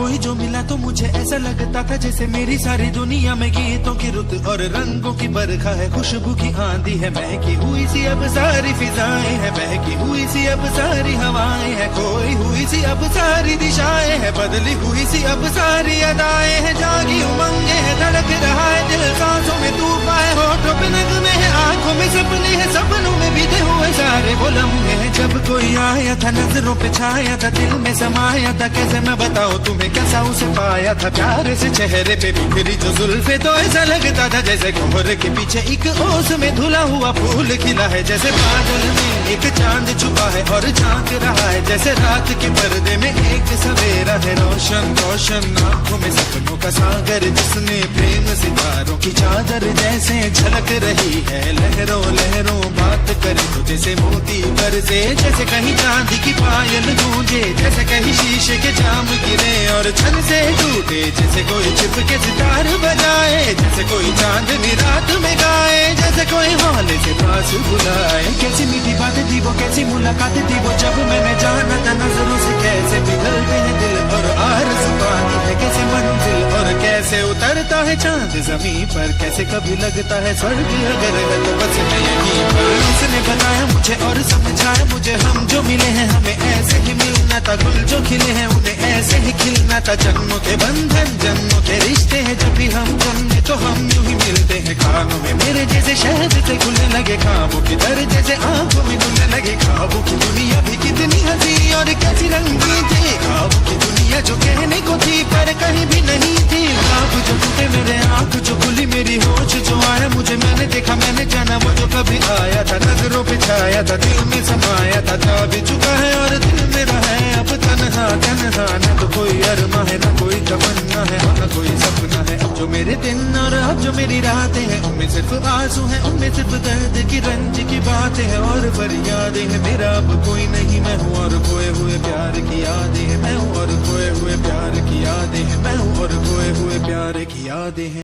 कोई जो मिला तो मुझे ऐसा लगता था जैसे मेरी सारी दुनिया में गीतों की रुत और रंगों की बरखा है, खुशबू की आंधी है, महकी हुई सी अब सारी फिजाएं है, महकी हुई सी अब सारी हवाएं है, खोई हुई सी अब सारी दिशाएं है, बदली हुई सी अब सारी अदाएं है, जागी उमंगे है, धड़क रहा है दिल, सांसों में तूफान है, होठों पे नगमे है, आंखों में सपने है, सपनों में बीते हुए सारे वो लम्हे हैं। जब कोई आया था नजरों पे छाया था, दिल में समाया था, कैसे मैं बताऊं तुम्हें कैसा उसे पाया था, प्यार से चेहरे पे बिखरी जो जुल्फे तो ऐसा लगता था जैसे कोहरे के पीछे एक ओस में धुला हुआ फूल खिला है, जैसे बादल में एक चांद छुपा है और झांक रहा है, जैसे रात के पर्दे में एक सवेरा है, रोशन रोशन आंखों में सपनों का सागर, जिसने प्रेम सितारों की चादर जैसे झलक रही है, लहरों लहरों बात करे तो जैसे मोती बरसे, जैसे कहीं चांदी की पायल गूंजे, जैसे कहीं शीशे के जाम गिरे और छन से टूटे, जैसे कोई छिप के सितार बजाए, जैसे कोई चांदनी रात में गाए, जैसे कोई हौले से पास बुलाए। कैसी मीठी बातें थी वो, कैसी मुलाकातें थी वो, जब मैंने जाना था नजरों से कैसे पिघलते हैं दिल और आरज़ू पाती है कैसे मंजिल, और कैसे उतरता है चांद जमीन पर, कैसे कभी लगता है स्वर्ग अगर है तो बस मैं यहीं पर। उसने बताया मुझे और समझाया मुझे, हम जो मिले हैं हमें ऐसे ही मिलना था, गुल जो खिले हैं उन्हें ऐसे ही खिलना था, जन्मों के बंधन जन्मों के रिश्ते हैं, जब भी हम जन्मे तो हम यूं ही मिलते हैं, खानों में मेरे जैसे शहद से घुलने लगे, खाबों की तरह जैसे आंखों में घुलने लगे, खाबों की दुनिया भी कितनी हंसी और कैसी रंगीन थी, खाबों की दुनिया जो कहने को थी पर कहीं भी नहीं थी, ख्वाब जो टूटे मेरे आंख जो खुली मेरी होश जो आया मुझे, मैंने देखा मैंने जाना वो जो कभी आया था, नजरों पे छाया था, दिल में समाया था, जा भी चुका है और दिल मेरा है अब तन्हा तन्हा, न तो कोई अरमा है न कोई तमन्ना है न कोई सपना है, अब जो मेरे दिन और अब जो मेरी रातें हैं उनमें सिर्फ आंसू हैं, उनमें सिर्फ दर्द की रंज की बातें हैं और फरियादें हैं, मेरा अब कोई नहीं मैं हूँ और खोए हुए प्यार की यादें हैं, मैं हूँ और खोए हुए प्यार की यादें हैं, मैं हूँ और खोए हुए प्यार की यादें हैं।